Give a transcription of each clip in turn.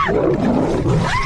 Lâche-moi!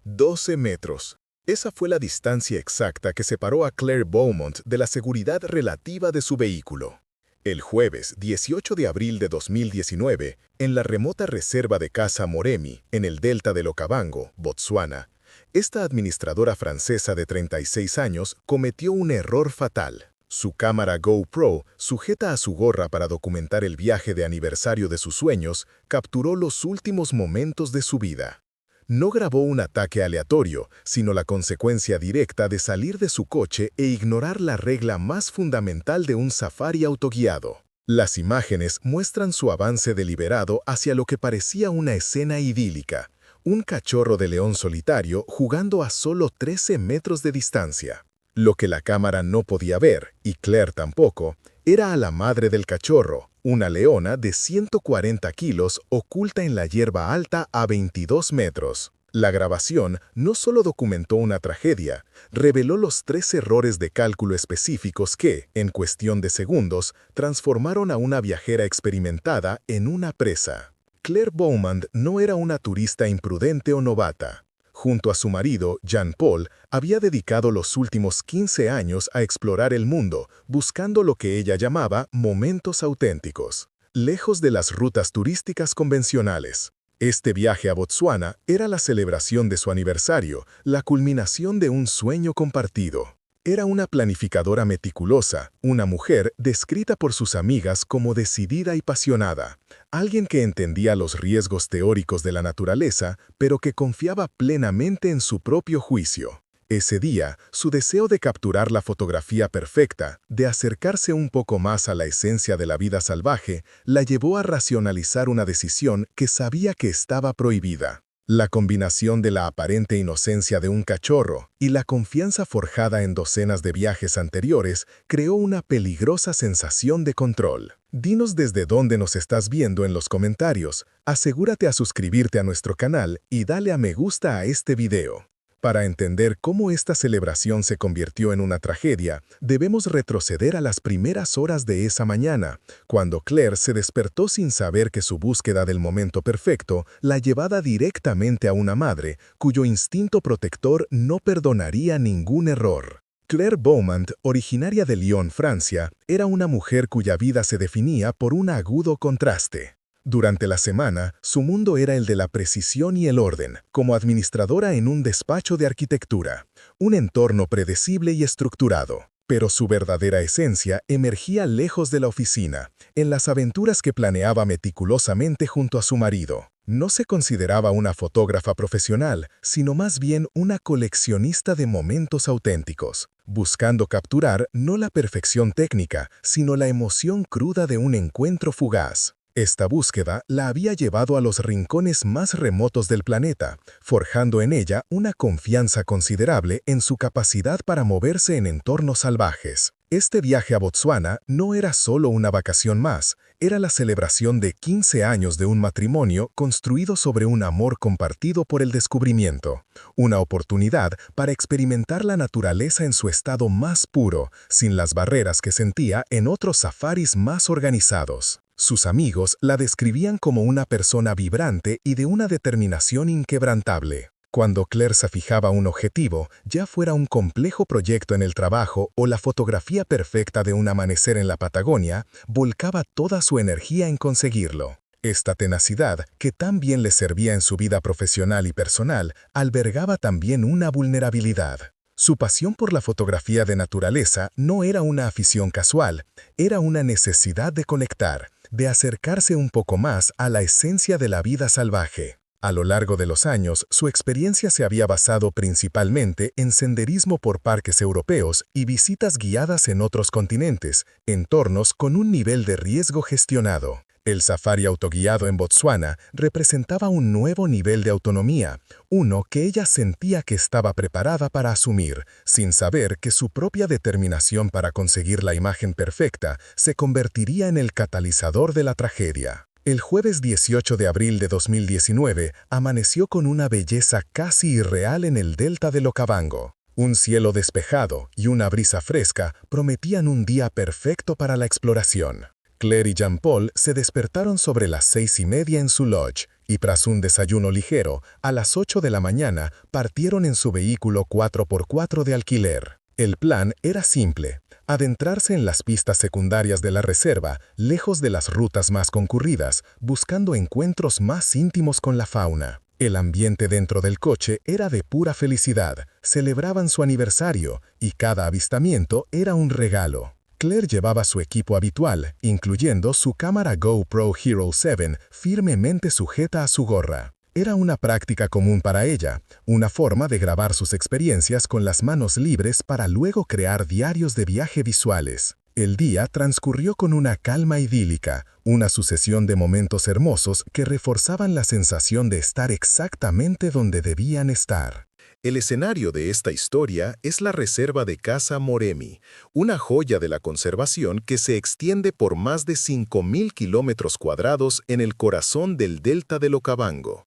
12 metros. Esa fue la distancia exacta que separó a Claire Beaumont de la seguridad relativa de su vehículo. El jueves 18 de abril de 2019, en la remota reserva de caza Moremi, en el delta del Okavango, Botsuana, esta administradora francesa de 36 años cometió un error fatal. Su cámara GoPro, sujeta a su gorra para documentar el viaje de aniversario de sus sueños, capturó los últimos momentos de su vida. No grabó un ataque aleatorio, sino la consecuencia directa de salir de su coche e ignorar la regla más fundamental de un safari autoguiado. Las imágenes muestran su avance deliberado hacia lo que parecía una escena idílica, un cachorro de león solitario jugando a solo 13 metros de distancia. Lo que la cámara no podía ver, y Claire tampoco, era a la madre del cachorro, una leona de 140 kilos oculta en la hierba alta a 22 metros. La grabación no solo documentó una tragedia, reveló los 3 errores de cálculo específicos que, en cuestión de segundos, transformaron a una viajera experimentada en una presa. Claire Beaumont no era una turista imprudente o novata. Junto a su marido, Jean-Paul, había dedicado los últimos 15 años a explorar el mundo, buscando lo que ella llamaba momentos auténticos, lejos de las rutas turísticas convencionales. Este viaje a Botsuana era la celebración de su aniversario, la culminación de un sueño compartido. Era una planificadora meticulosa, una mujer descrita por sus amigas como decidida y apasionada, alguien que entendía los riesgos teóricos de la naturaleza, pero que confiaba plenamente en su propio juicio. Ese día, su deseo de capturar la fotografía perfecta, de acercarse un poco más a la esencia de la vida salvaje, la llevó a racionalizar una decisión que sabía que estaba prohibida. La combinación de la aparente inocencia de un cachorro y la confianza forjada en docenas de viajes anteriores creó una peligrosa sensación de control. Dinos desde dónde nos estás viendo en los comentarios, asegúrate a suscribirte a nuestro canal y dale a me gusta a este video. Para entender cómo esta celebración se convirtió en una tragedia, debemos retroceder a las primeras horas de esa mañana, cuando Claire se despertó sin saber que su búsqueda del momento perfecto la llevaba directamente a una madre cuyo instinto protector no perdonaría ningún error. Claire Beaumont, originaria de Lyon, Francia, era una mujer cuya vida se definía por un agudo contraste. Durante la semana, su mundo era el de la precisión y el orden, como administradora en un despacho de arquitectura, un entorno predecible y estructurado. Pero su verdadera esencia emergía lejos de la oficina, en las aventuras que planeaba meticulosamente junto a su marido. No se consideraba una fotógrafa profesional, sino más bien una coleccionista de momentos auténticos, buscando capturar no la perfección técnica, sino la emoción cruda de un encuentro fugaz. Esta búsqueda la había llevado a los rincones más remotos del planeta, forjando en ella una confianza considerable en su capacidad para moverse en entornos salvajes. Este viaje a Botsuana no era solo una vacación más, era la celebración de 15 años de un matrimonio construido sobre un amor compartido por el descubrimiento, una oportunidad para experimentar la naturaleza en su estado más puro, sin las barreras que sentía en otros safaris más organizados. Sus amigos la describían como una persona vibrante y de una determinación inquebrantable. Cuando Claire se fijaba un objetivo, ya fuera un complejo proyecto en el trabajo o la fotografía perfecta de un amanecer en la Patagonia, volcaba toda su energía en conseguirlo. Esta tenacidad, que tan bien le servía en su vida profesional y personal, albergaba también una vulnerabilidad. Su pasión por la fotografía de naturaleza no era una afición casual, era una necesidad de conectar, de acercarse un poco más a la esencia de la vida salvaje. A lo largo de los años, su experiencia se había basado principalmente en senderismo por parques europeos y visitas guiadas en otros continentes, entornos con un nivel de riesgo gestionado. El safari autoguiado en Botsuana representaba un nuevo nivel de autonomía, uno que ella sentía que estaba preparada para asumir, sin saber que su propia determinación para conseguir la imagen perfecta se convertiría en el catalizador de la tragedia. El jueves 18 de abril de 2019 amaneció con una belleza casi irreal en el delta del Okavango. Un cielo despejado y una brisa fresca prometían un día perfecto para la exploración. Claire y Jean-Paul se despertaron sobre las 6:30 en su lodge y tras un desayuno ligero, a las 8 de la mañana partieron en su vehículo 4x4 de alquiler. El plan era simple: adentrarse en las pistas secundarias de la reserva, lejos de las rutas más concurridas, buscando encuentros más íntimos con la fauna. El ambiente dentro del coche era de pura felicidad, celebraban su aniversario y cada avistamiento era un regalo. Claire llevaba su equipo habitual, incluyendo su cámara GoPro Hero 7 firmemente sujeta a su gorra. Era una práctica común para ella, una forma de grabar sus experiencias con las manos libres para luego crear diarios de viaje visuales. El día transcurrió con una calma idílica, una sucesión de momentos hermosos que reforzaban la sensación de estar exactamente donde debían estar. El escenario de esta historia es la reserva de caza Moremi, una joya de la conservación que se extiende por más de 5.000 kilómetros cuadrados en el corazón del delta del Okavango.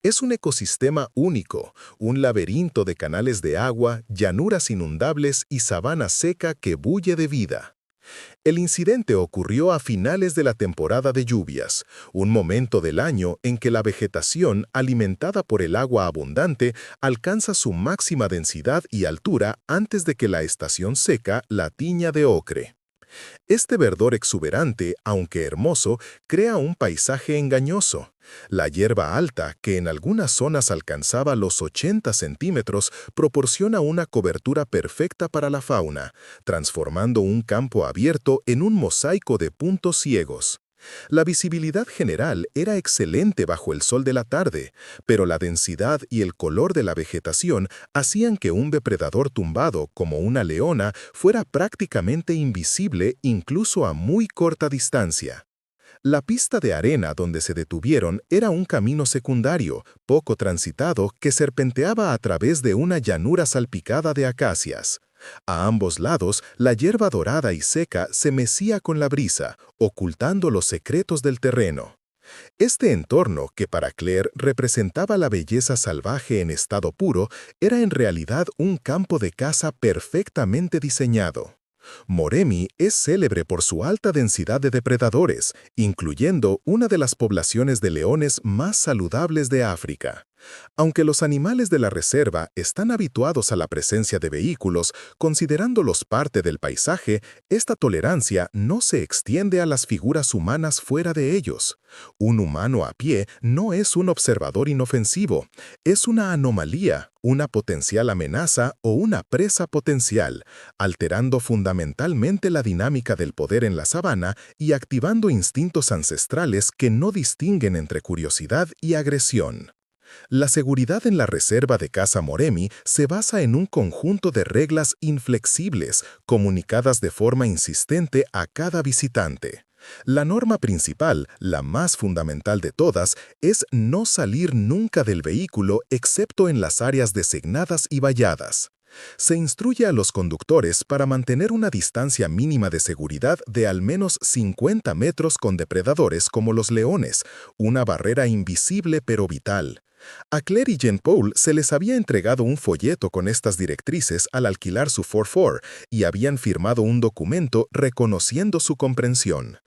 Es un ecosistema único, un laberinto de canales de agua, llanuras inundables y sabana seca que bulle de vida. El incidente ocurrió a finales de la temporada de lluvias, un momento del año en que la vegetación, alimentada por el agua abundante, alcanza su máxima densidad y altura antes de que la estación seca la tiña de ocre. Este verdor exuberante, aunque hermoso, crea un paisaje engañoso. La hierba alta, que en algunas zonas alcanzaba los 80 centímetros, proporciona una cobertura perfecta para la fauna, transformando un campo abierto en un mosaico de puntos ciegos. La visibilidad general era excelente bajo el sol de la tarde, pero la densidad y el color de la vegetación hacían que un depredador tumbado, como una leona, fuera prácticamente invisible incluso a muy corta distancia. La pista de arena donde se detuvieron era un camino secundario, poco transitado, que serpenteaba a través de una llanura salpicada de acacias. A ambos lados, la hierba dorada y seca se mecía con la brisa, ocultando los secretos del terreno. Este entorno, que para Claire representaba la belleza salvaje en estado puro, era en realidad un campo de caza perfectamente diseñado. Moremi es célebre por su alta densidad de depredadores, incluyendo una de las poblaciones de leones más saludables de África. Aunque los animales de la reserva están habituados a la presencia de vehículos, considerándolos parte del paisaje, esta tolerancia no se extiende a las figuras humanas fuera de ellos. Un humano a pie no es un observador inofensivo, es una anomalía, una potencial amenaza o una presa potencial, alterando fundamentalmente la dinámica del poder en la sabana y activando instintos ancestrales que no distinguen entre curiosidad y agresión. La seguridad en la reserva de caza Moremi se basa en un conjunto de reglas inflexibles, comunicadas de forma insistente a cada visitante. La norma principal, la más fundamental de todas, es no salir nunca del vehículo excepto en las áreas designadas y valladas. Se instruye a los conductores para mantener una distancia mínima de seguridad de al menos 50 metros con depredadores como los leones, una barrera invisible pero vital. A Claire y Jean-Paul se les había entregado un folleto con estas directrices al alquilar su 4x4 y habían firmado un documento reconociendo su comprensión.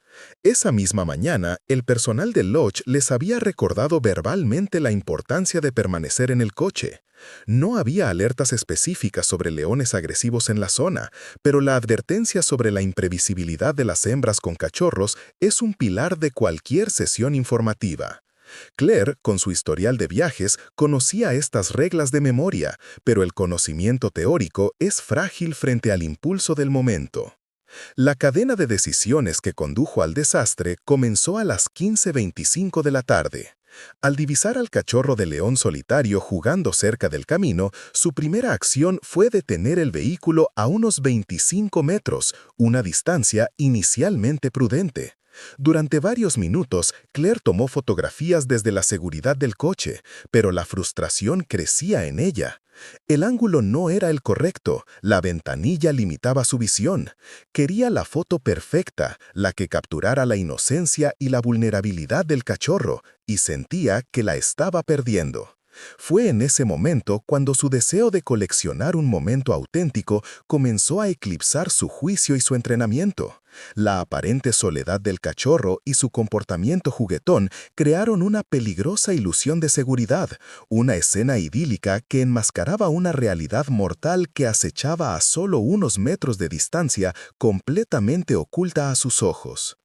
Esa misma mañana, el personal del lodge les había recordado verbalmente la importancia de permanecer en el coche. No había alertas específicas sobre leones agresivos en la zona, pero la advertencia sobre la imprevisibilidad de las hembras con cachorros es un pilar de cualquier sesión informativa. Claire, con su historial de viajes, conocía estas reglas de memoria, pero el conocimiento teórico es frágil frente al impulso del momento. La cadena de decisiones que condujo al desastre comenzó a las 15:25 de la tarde. Al divisar al cachorro de león solitario jugando cerca del camino, su primera acción fue detener el vehículo a unos 25 metros, una distancia inicialmente prudente. Durante varios minutos, Claire tomó fotografías desde la seguridad del coche, pero la frustración crecía en ella. El ángulo no era el correcto, la ventanilla limitaba su visión. Quería la foto perfecta, la que capturara la inocencia y la vulnerabilidad del cachorro, y sentía que la estaba perdiendo. Fue en ese momento cuando su deseo de coleccionar un momento auténtico comenzó a eclipsar su juicio y su entrenamiento. La aparente soledad del cachorro y su comportamiento juguetón crearon una peligrosa ilusión de seguridad, una escena idílica que enmascaraba una realidad mortal que acechaba a solo unos metros de distancia, completamente oculta a sus ojos.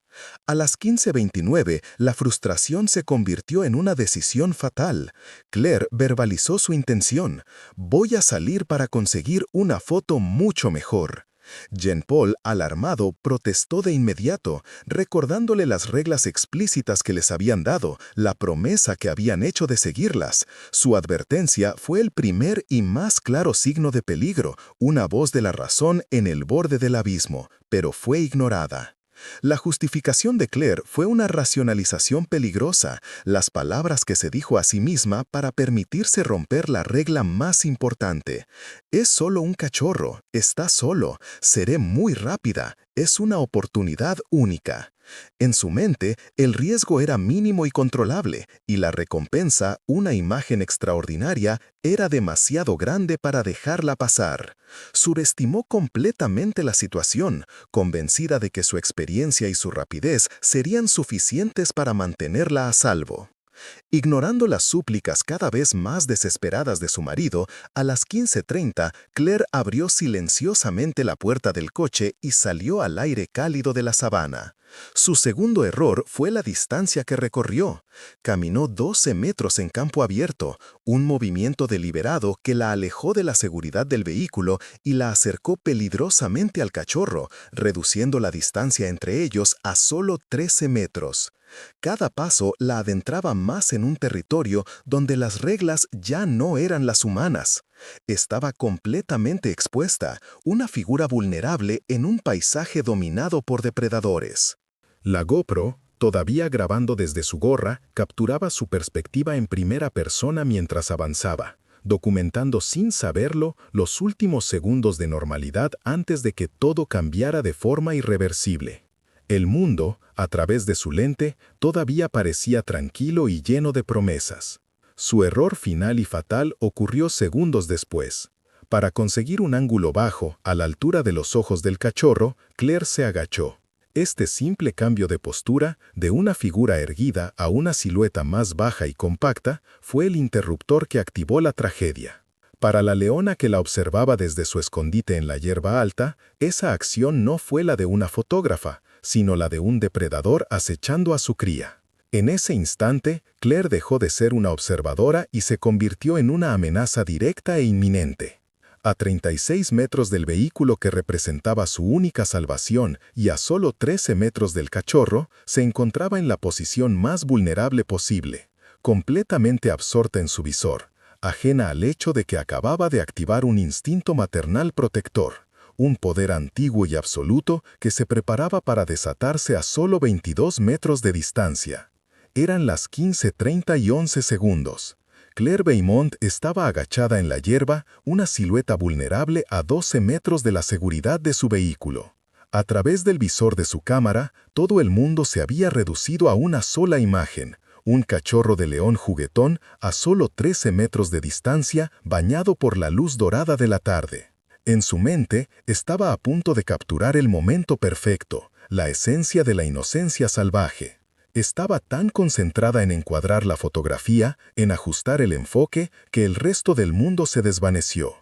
A las 15:29, la frustración se convirtió en una decisión fatal. Claire verbalizó su intención: «Voy a salir para conseguir una foto mucho mejor». Jean-Paul, alarmado, protestó de inmediato, recordándole las reglas explícitas que les habían dado, la promesa que habían hecho de seguirlas. Su advertencia fue el primer y más claro signo de peligro, una voz de la razón en el borde del abismo, pero fue ignorada. La justificación de Claire fue una racionalización peligrosa, las palabras que se dijo a sí misma para permitirse romper la regla más importante. Es solo un cachorro, está solo, seré muy rápida, es una oportunidad única. En su mente, el riesgo era mínimo y controlable, y la recompensa, una imagen extraordinaria, era demasiado grande para dejarla pasar. Subestimó completamente la situación, convencida de que su experiencia y su rapidez serían suficientes para mantenerla a salvo. Ignorando las súplicas cada vez más desesperadas de su marido, a las 15:30, Claire abrió silenciosamente la puerta del coche y salió al aire cálido de la sabana. Su segundo error fue la distancia que recorrió. Caminó 12 metros en campo abierto, un movimiento deliberado que la alejó de la seguridad del vehículo y la acercó peligrosamente al cachorro, reduciendo la distancia entre ellos a solo 13 metros. Cada paso la adentraba más en un territorio donde las reglas ya no eran las humanas. Estaba completamente expuesta, una figura vulnerable en un paisaje dominado por depredadores. La GoPro, todavía grabando desde su gorra, capturaba su perspectiva en primera persona mientras avanzaba, documentando sin saberlo los últimos segundos de normalidad antes de que todo cambiara de forma irreversible. El mundo, a través de su lente, todavía parecía tranquilo y lleno de promesas. Su error final y fatal ocurrió segundos después. Para conseguir un ángulo bajo, a la altura de los ojos del cachorro, Claire se agachó. Este simple cambio de postura, de una figura erguida a una silueta más baja y compacta, fue el interruptor que activó la tragedia. Para la leona que la observaba desde su escondite en la hierba alta, esa acción no fue la de una fotógrafa, sino la de un depredador acechando a su cría. En ese instante, Claire dejó de ser una observadora y se convirtió en una amenaza directa e inminente. A 36 metros del vehículo que representaba su única salvación y a solo 13 metros del cachorro, se encontraba en la posición más vulnerable posible, completamente absorta en su visor, ajena al hecho de que acababa de activar un instinto maternal protector. Un poder antiguo y absoluto que se preparaba para desatarse a solo 22 metros de distancia. Eran las 15:30 y 11 segundos. Claire Beaumont estaba agachada en la hierba, una silueta vulnerable a 12 metros de la seguridad de su vehículo. A través del visor de su cámara, todo el mundo se había reducido a una sola imagen, un cachorro de león juguetón a solo 13 metros de distancia, bañado por la luz dorada de la tarde. En su mente, estaba a punto de capturar el momento perfecto, la esencia de la inocencia salvaje. Estaba tan concentrada en encuadrar la fotografía, en ajustar el enfoque, que el resto del mundo se desvaneció.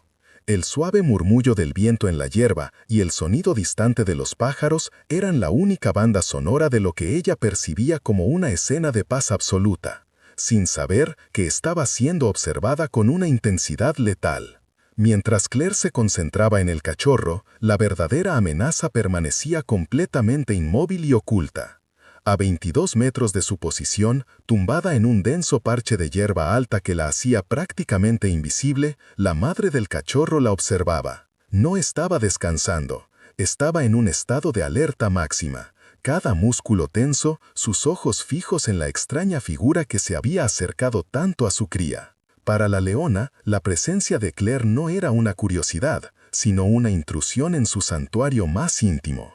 El suave murmullo del viento en la hierba y el sonido distante de los pájaros eran la única banda sonora de lo que ella percibía como una escena de paz absoluta, sin saber que estaba siendo observada con una intensidad letal. Mientras Claire se concentraba en el cachorro, la verdadera amenaza permanecía completamente inmóvil y oculta. A 22 metros de su posición, tumbada en un denso parche de hierba alta que la hacía prácticamente invisible, la madre del cachorro la observaba. No estaba descansando, estaba en un estado de alerta máxima. Cada músculo tenso, sus ojos fijos en la extraña figura que se había acercado tanto a su cría. Para la leona, la presencia de Claire no era una curiosidad, sino una intrusión en su santuario más íntimo.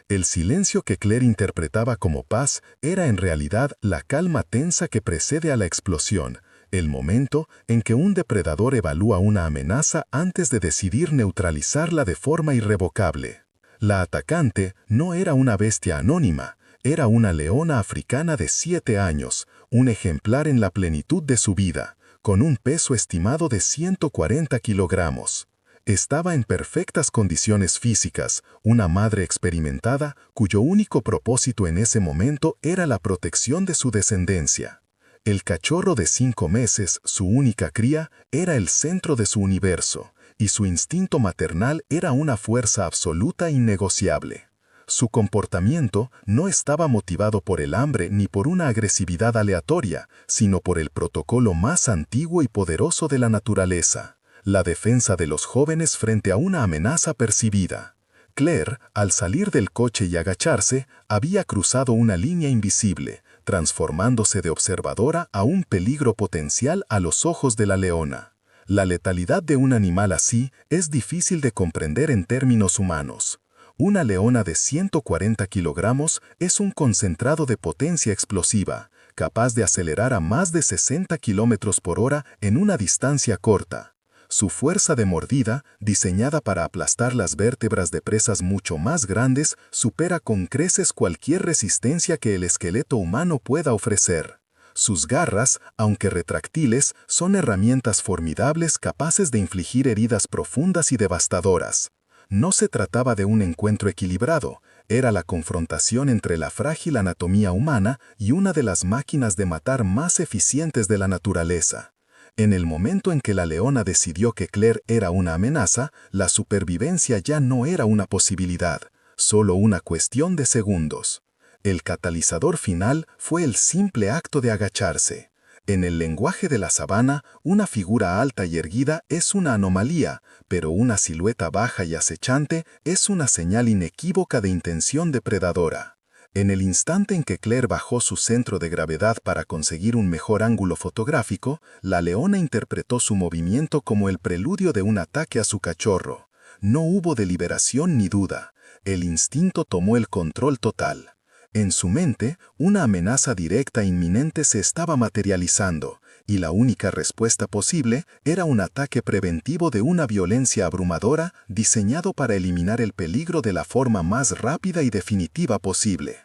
El silencio que Claire interpretaba como paz era en realidad la calma tensa que precede a la explosión, el momento en que un depredador evalúa una amenaza antes de decidir neutralizarla de forma irrevocable. La atacante no era una bestia anónima, era una leona africana de 7 años, un ejemplar en la plenitud de su vida, con un peso estimado de 140 kilogramos. Estaba en perfectas condiciones físicas, una madre experimentada cuyo único propósito en ese momento era la protección de su descendencia. El cachorro de 5 meses, su única cría, era el centro de su universo, y su instinto maternal era una fuerza absoluta e innegociable. Su comportamiento no estaba motivado por el hambre ni por una agresividad aleatoria, sino por el protocolo más antiguo y poderoso de la naturaleza, la defensa de los jóvenes frente a una amenaza percibida. Claire, al salir del coche y agacharse, había cruzado una línea invisible, transformándose de observadora a un peligro potencial a los ojos de la leona. La letalidad de un animal así es difícil de comprender en términos humanos. Una leona de 140 kilogramos es un concentrado de potencia explosiva, capaz de acelerar a más de 60 kilómetros por hora en una distancia corta. Su fuerza de mordida, diseñada para aplastar las vértebras de presas mucho más grandes, supera con creces cualquier resistencia que el esqueleto humano pueda ofrecer. Sus garras, aunque retráctiles, son herramientas formidables capaces de infligir heridas profundas y devastadoras. No se trataba de un encuentro equilibrado, era la confrontación entre la frágil anatomía humana y una de las máquinas de matar más eficientes de la naturaleza. En el momento en que la leona decidió que Claire era una amenaza, la supervivencia ya no era una posibilidad, solo una cuestión de segundos. El catalizador final fue el simple acto de agacharse. En el lenguaje de la sabana, una figura alta y erguida es una anomalía, pero una silueta baja y acechante es una señal inequívoca de intención depredadora. En el instante en que Claire bajó su centro de gravedad para conseguir un mejor ángulo fotográfico, la leona interpretó su movimiento como el preludio de un ataque a su cachorro. No hubo deliberación ni duda. El instinto tomó el control total. En su mente, una amenaza directa e inminente se estaba materializando, y la única respuesta posible era un ataque preventivo de una violencia abrumadora diseñado para eliminar el peligro de la forma más rápida y definitiva posible.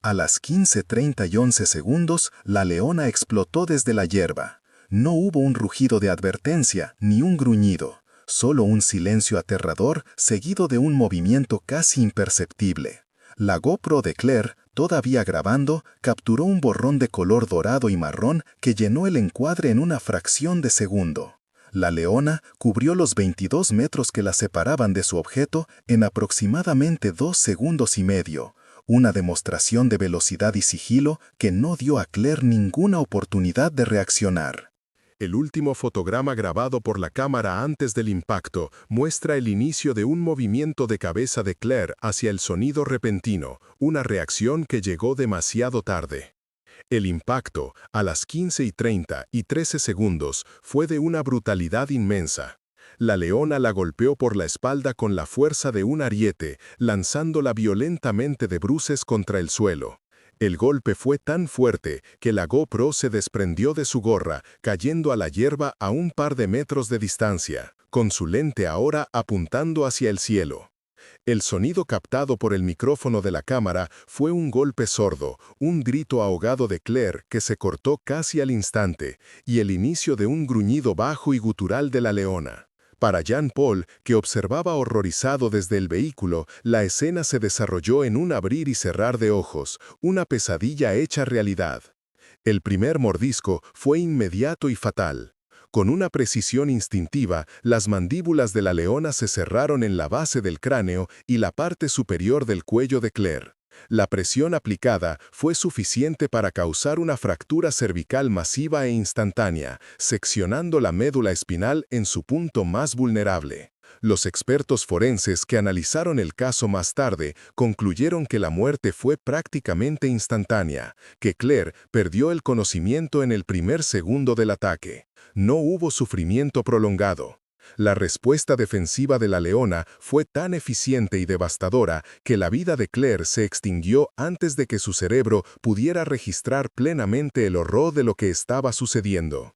A las 15:30 y 11 segundos, la leona explotó desde la hierba. No hubo un rugido de advertencia ni un gruñido, solo un silencio aterrador seguido de un movimiento casi imperceptible. La GoPro de Claire, todavía grabando, capturó un borrón de color dorado y marrón que llenó el encuadre en una fracción de segundo. La leona cubrió los 22 metros que la separaban de su objeto en aproximadamente 2 segundos y medio, una demostración de velocidad y sigilo que no dio a Claire ninguna oportunidad de reaccionar. El último fotograma grabado por la cámara antes del impacto muestra el inicio de un movimiento de cabeza de Claire hacia el sonido repentino, una reacción que llegó demasiado tarde. El impacto, a las 15:30 y 13 segundos, fue de una brutalidad inmensa. La leona la golpeó por la espalda con la fuerza de un ariete, lanzándola violentamente de bruces contra el suelo. El golpe fue tan fuerte que la GoPro se desprendió de su gorra, cayendo a la hierba a un par de metros de distancia, con su lente ahora apuntando hacia el cielo. El sonido captado por el micrófono de la cámara fue un golpe sordo, un grito ahogado de Claire que se cortó casi al instante, y el inicio de un gruñido bajo y gutural de la leona. Para Jean-Paul, que observaba horrorizado desde el vehículo, la escena se desarrolló en un abrir y cerrar de ojos, una pesadilla hecha realidad. El primer mordisco fue inmediato y fatal. Con una precisión instintiva, las mandíbulas de la leona se cerraron en la base del cráneo y la parte superior del cuello de Claire. La presión aplicada fue suficiente para causar una fractura cervical masiva e instantánea, seccionando la médula espinal en su punto más vulnerable. Los expertos forenses que analizaron el caso más tarde concluyeron que la muerte fue prácticamente instantánea, que Claire perdió el conocimiento en el primer segundo del ataque. No hubo sufrimiento prolongado. La respuesta defensiva de la leona fue tan eficiente y devastadora que la vida de Claire se extinguió antes de que su cerebro pudiera registrar plenamente el horror de lo que estaba sucediendo.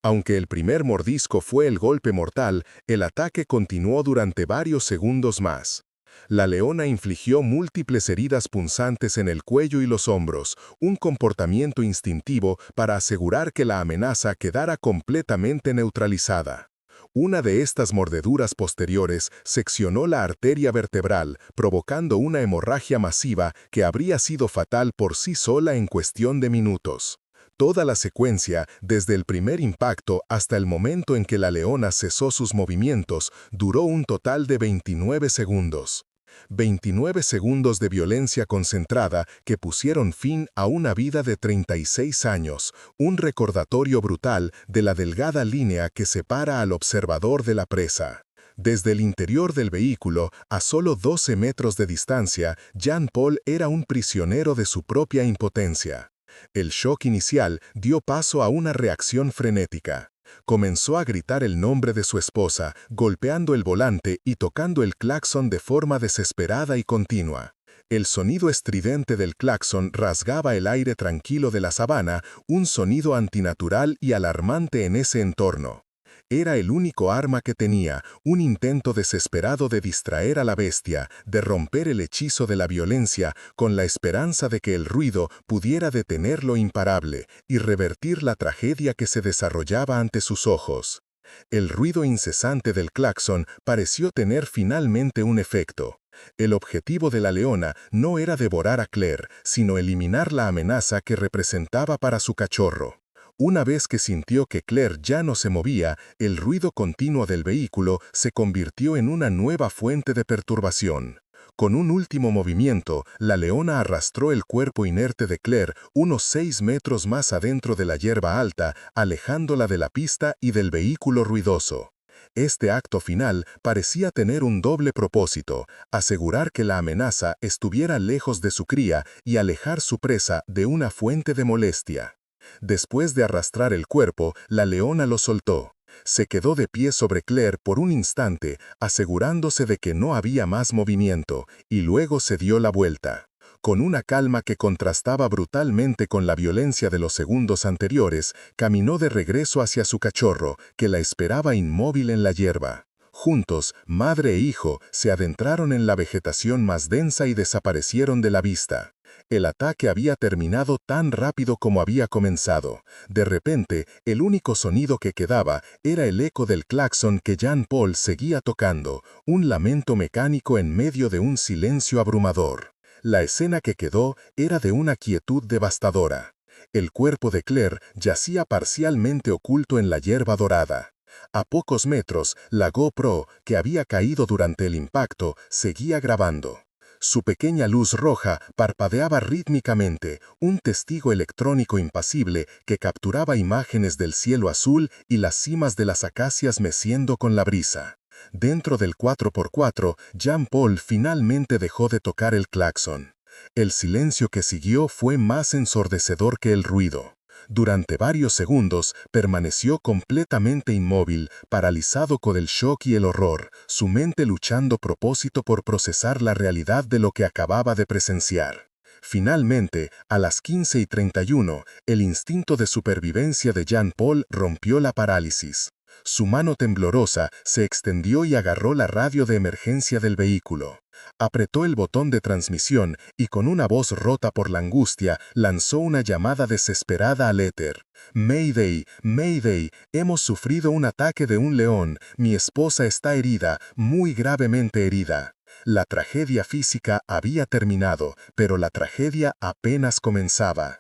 Aunque el primer mordisco fue el golpe mortal, el ataque continuó durante varios segundos más. La leona infligió múltiples heridas punzantes en el cuello y los hombros, un comportamiento instintivo para asegurar que la amenaza quedara completamente neutralizada. Una de estas mordeduras posteriores seccionó la arteria vertebral, provocando una hemorragia masiva que habría sido fatal por sí sola en cuestión de minutos. Toda la secuencia, desde el primer impacto hasta el momento en que la leona cesó sus movimientos, duró un total de 29 segundos. 29 segundos de violencia concentrada que pusieron fin a una vida de 36 años, un recordatorio brutal de la delgada línea que separa al observador de la presa. Desde el interior del vehículo, a solo 12 metros de distancia, Jean-Paul era un prisionero de su propia impotencia. El shock inicial dio paso a una reacción frenética. Comenzó a gritar el nombre de su esposa, golpeando el volante y tocando el claxon de forma desesperada y continua. El sonido estridente del claxon rasgaba el aire tranquilo de la sabana, un sonido antinatural y alarmante en ese entorno. Era el único arma que tenía, un intento desesperado de distraer a la bestia, de romper el hechizo de la violencia, con la esperanza de que el ruido pudiera detener lo imparable y revertir la tragedia que se desarrollaba ante sus ojos. El ruido incesante del claxon pareció tener finalmente un efecto. El objetivo de la leona no era devorar a Claire, sino eliminar la amenaza que representaba para su cachorro. Una vez que sintió que Claire ya no se movía, el ruido continuo del vehículo se convirtió en una nueva fuente de perturbación. Con un último movimiento, la leona arrastró el cuerpo inerte de Claire unos 6 metros más adentro de la hierba alta, alejándola de la pista y del vehículo ruidoso. Este acto final parecía tener un doble propósito: asegurar que la amenaza estuviera lejos de su cría y alejar su presa de una fuente de molestia. Después de arrastrar el cuerpo, la leona lo soltó. Se quedó de pie sobre Claire por un instante, asegurándose de que no había más movimiento, y luego se dio la vuelta. Con una calma que contrastaba brutalmente con la violencia de los segundos anteriores, caminó de regreso hacia su cachorro, que la esperaba inmóvil en la hierba. Juntos, madre e hijo se adentraron en la vegetación más densa y desaparecieron de la vista. El ataque había terminado tan rápido como había comenzado. De repente, el único sonido que quedaba era el eco del claxon que Jean-Paul seguía tocando, un lamento mecánico en medio de un silencio abrumador. La escena que quedó era de una quietud devastadora. El cuerpo de Claire yacía parcialmente oculto en la hierba dorada. A pocos metros, la GoPro, que había caído durante el impacto, seguía grabando. Su pequeña luz roja parpadeaba rítmicamente, un testigo electrónico impasible que capturaba imágenes del cielo azul y las cimas de las acacias meciendo con la brisa. Dentro del 4x4, Jean-Paul finalmente dejó de tocar el claxon. El silencio que siguió fue más ensordecedor que el ruido. Durante varios segundos permaneció completamente inmóvil, paralizado con el shock y el horror, su mente luchando propósito por procesar la realidad de lo que acababa de presenciar. Finalmente, a las 15:31, el instinto de supervivencia de Jean-Paul rompió la parálisis. Su mano temblorosa se extendió y agarró la radio de emergencia del vehículo. Apretó el botón de transmisión y con una voz rota por la angustia lanzó una llamada desesperada al éter. «Mayday, Mayday, hemos sufrido un ataque de un león. Mi esposa está herida, muy gravemente herida». La tragedia física había terminado, pero la tragedia apenas comenzaba.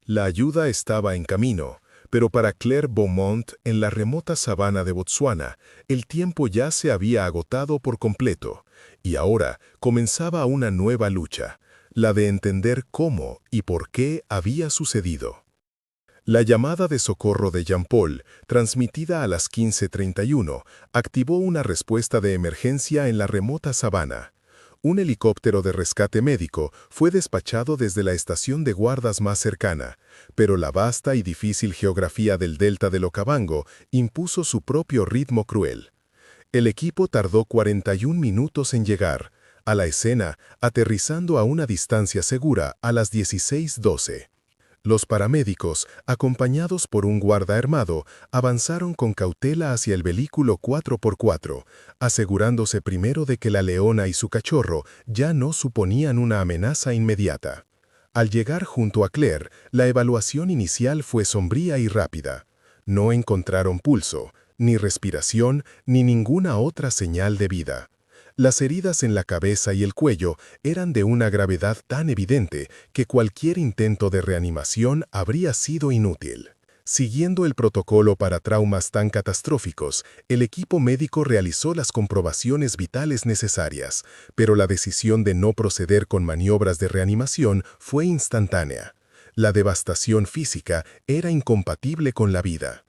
La ayuda estaba en camino. Pero para Claire Beaumont, en la remota sabana de Botsuana, el tiempo ya se había agotado por completo, y ahora comenzaba una nueva lucha, la de entender cómo y por qué había sucedido. La llamada de socorro de Jean-Paul, transmitida a las 15:31, activó una respuesta de emergencia en la remota sabana. Un helicóptero de rescate médico fue despachado desde la estación de guardas más cercana, pero la vasta y difícil geografía del delta del Okavango impuso su propio ritmo cruel. El equipo tardó 41 minutos en llegar a la escena, aterrizando a una distancia segura a las 16:12. Los paramédicos, acompañados por un guarda armado, avanzaron con cautela hacia el vehículo 4x4, asegurándose primero de que la leona y su cachorro ya no suponían una amenaza inmediata. Al llegar junto a Claire, la evaluación inicial fue sombría y rápida. No encontraron pulso, ni respiración, ni ninguna otra señal de vida. Las heridas en la cabeza y el cuello eran de una gravedad tan evidente que cualquier intento de reanimación habría sido inútil. Siguiendo el protocolo para traumas tan catastróficos, el equipo médico realizó las comprobaciones vitales necesarias, pero la decisión de no proceder con maniobras de reanimación fue instantánea. La devastación física era incompatible con la vida.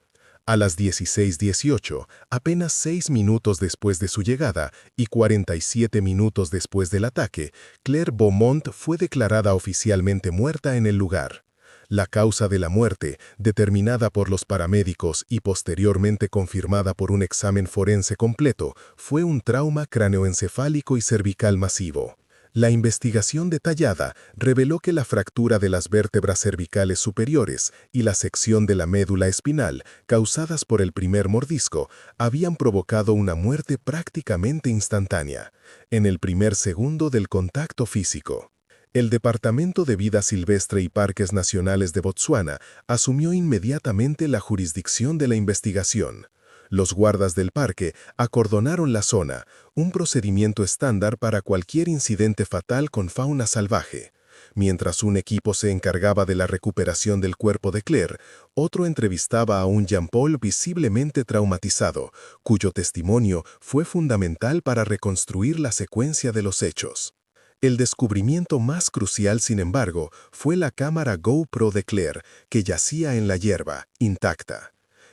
A las 16:18, apenas 6 minutos después de su llegada y 47 minutos después del ataque, Claire Beaumont fue declarada oficialmente muerta en el lugar. La causa de la muerte, determinada por los paramédicos y posteriormente confirmada por un examen forense completo, fue un trauma cráneoencefálico y cervical masivo. La investigación detallada reveló que la fractura de las vértebras cervicales superiores y la sección de la médula espinal, causadas por el primer mordisco, habían provocado una muerte prácticamente instantánea, en el primer segundo del contacto físico. El Departamento de Vida Silvestre y Parques Nacionales de Botsuana asumió inmediatamente la jurisdicción de la investigación. Los guardas del parque acordonaron la zona, un procedimiento estándar para cualquier incidente fatal con fauna salvaje. Mientras un equipo se encargaba de la recuperación del cuerpo de Claire, otro entrevistaba a un Jean-Paul visiblemente traumatizado, cuyo testimonio fue fundamental para reconstruir la secuencia de los hechos. El descubrimiento más crucial, sin embargo, fue la cámara GoPro de Claire, que yacía en la hierba, intacta.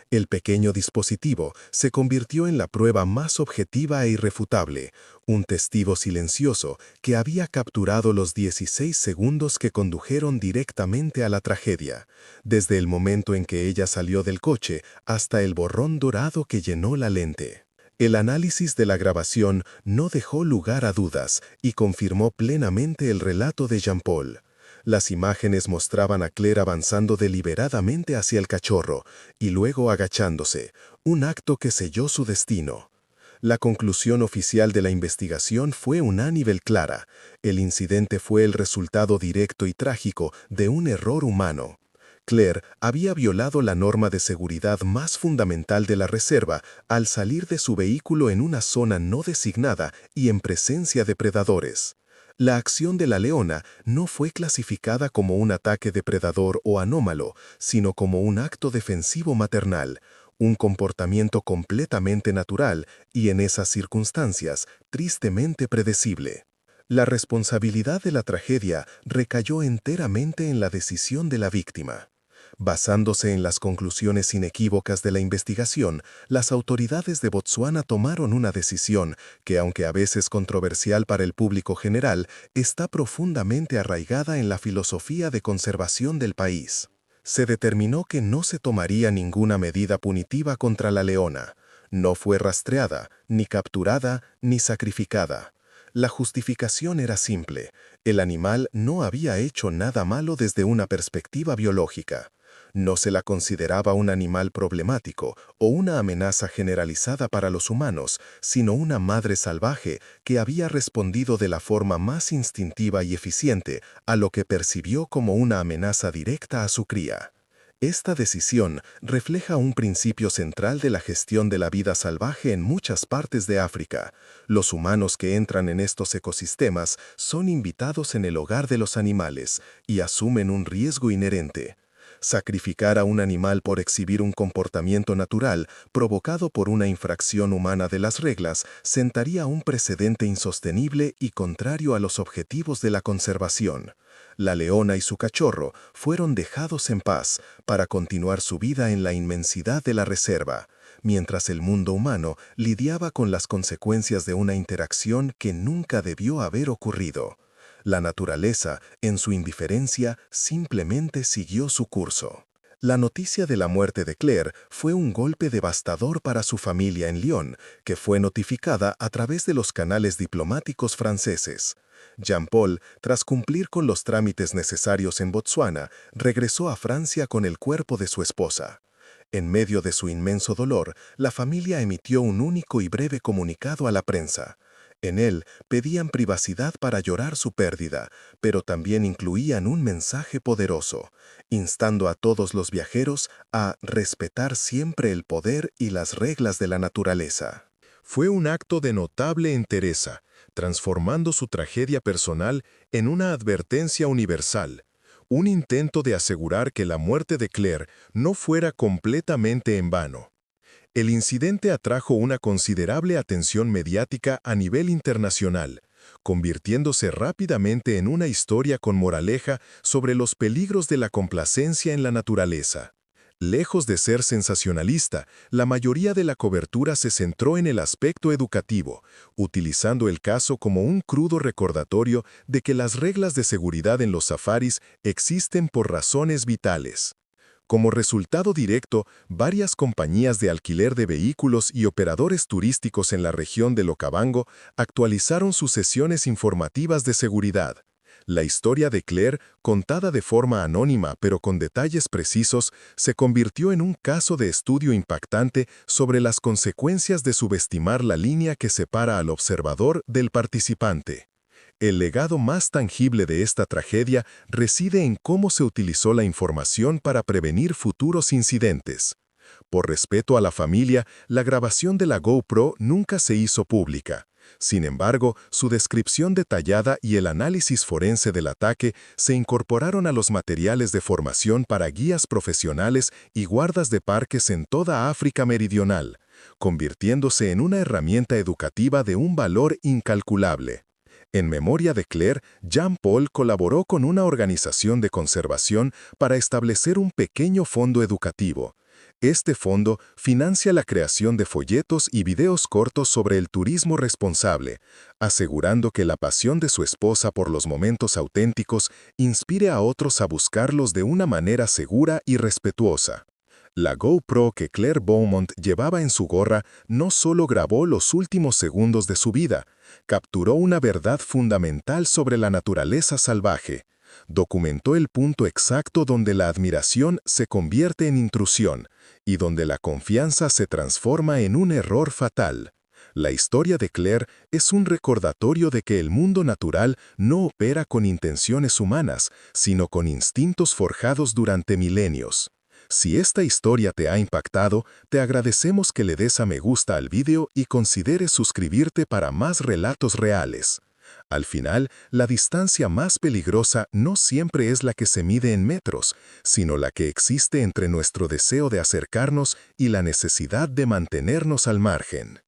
El pequeño dispositivo se convirtió en la prueba más objetiva e irrefutable, un testigo silencioso que había capturado los 16 segundos que condujeron directamente a la tragedia, desde el momento en que ella salió del coche hasta el borrón dorado que llenó la lente. El análisis de la grabación no dejó lugar a dudas y confirmó plenamente el relato de Jean-Paul. Las imágenes mostraban a Claire avanzando deliberadamente hacia el cachorro y luego agachándose, un acto que selló su destino. La conclusión oficial de la investigación fue unánime y clara. El incidente fue el resultado directo y trágico de un error humano. Claire había violado la norma de seguridad más fundamental de la reserva al salir de su vehículo en una zona no designada y en presencia de predadores. La acción de la leona no fue clasificada como un ataque depredador o anómalo, sino como un acto defensivo maternal, un comportamiento completamente natural y, en esas circunstancias, tristemente predecible. La responsabilidad de la tragedia recayó enteramente en la decisión de la víctima. Basándose en las conclusiones inequívocas de la investigación, las autoridades de Botsuana tomaron una decisión que, aunque a veces controversial para el público general, está profundamente arraigada en la filosofía de conservación del país. Se determinó que no se tomaría ninguna medida punitiva contra la leona. No fue rastreada, ni capturada, ni sacrificada. La justificación era simple: el animal no había hecho nada malo desde una perspectiva biológica. No se la consideraba un animal problemático o una amenaza generalizada para los humanos, sino una madre salvaje que había respondido de la forma más instintiva y eficiente a lo que percibió como una amenaza directa a su cría. Esta decisión refleja un principio central de la gestión de la vida salvaje en muchas partes de África. Los humanos que entran en estos ecosistemas son invitados en el hogar de los animales y asumen un riesgo inherente. Sacrificar a un animal por exhibir un comportamiento natural provocado por una infracción humana de las reglas sentaría un precedente insostenible y contrario a los objetivos de la conservación. La leona y su cachorro fueron dejados en paz para continuar su vida en la inmensidad de la reserva, mientras el mundo humano lidiaba con las consecuencias de una interacción que nunca debió haber ocurrido. La naturaleza, en su indiferencia, simplemente siguió su curso. La noticia de la muerte de Claire fue un golpe devastador para su familia en Lyon, que fue notificada a través de los canales diplomáticos franceses. Jean-Paul, tras cumplir con los trámites necesarios en Botsuana, regresó a Francia con el cuerpo de su esposa. En medio de su inmenso dolor, la familia emitió un único y breve comunicado a la prensa. En él pedían privacidad para llorar su pérdida, pero también incluían un mensaje poderoso, instando a todos los viajeros a respetar siempre el poder y las reglas de la naturaleza. Fue un acto de notable entereza, transformando su tragedia personal en una advertencia universal, un intento de asegurar que la muerte de Claire no fuera completamente en vano. El incidente atrajo una considerable atención mediática a nivel internacional, convirtiéndose rápidamente en una historia con moraleja sobre los peligros de la complacencia en la naturaleza. Lejos de ser sensacionalista, la mayoría de la cobertura se centró en el aspecto educativo, utilizando el caso como un crudo recordatorio de que las reglas de seguridad en los safaris existen por razones vitales. Como resultado directo, varias compañías de alquiler de vehículos y operadores turísticos en la región de Okavango actualizaron sus sesiones informativas de seguridad. La historia de Claire, contada de forma anónima pero con detalles precisos, se convirtió en un caso de estudio impactante sobre las consecuencias de subestimar la línea que separa al observador del participante. El legado más tangible de esta tragedia reside en cómo se utilizó la información para prevenir futuros incidentes. Por respeto a la familia, la grabación de la GoPro nunca se hizo pública. Sin embargo, su descripción detallada y el análisis forense del ataque se incorporaron a los materiales de formación para guías profesionales y guardas de parques en toda África Meridional, convirtiéndose en una herramienta educativa de un valor incalculable. En memoria de Claire, Jean-Paul colaboró con una organización de conservación para establecer un pequeño fondo educativo. Este fondo financia la creación de folletos y videos cortos sobre el turismo responsable, asegurando que la pasión de su esposa por los momentos auténticos inspire a otros a buscarlos de una manera segura y respetuosa. La GoPro que Claire Beaumont llevaba en su gorra no solo grabó los últimos segundos de su vida, capturó una verdad fundamental sobre la naturaleza salvaje. Documentó el punto exacto donde la admiración se convierte en intrusión y donde la confianza se transforma en un error fatal. La historia de Claire es un recordatorio de que el mundo natural no opera con intenciones humanas, sino con instintos forjados durante milenios. Si esta historia te ha impactado, te agradecemos que le des a me gusta al vídeo y consideres suscribirte para más relatos reales. Al final, la distancia más peligrosa no siempre es la que se mide en metros, sino la que existe entre nuestro deseo de acercarnos y la necesidad de mantenernos al margen.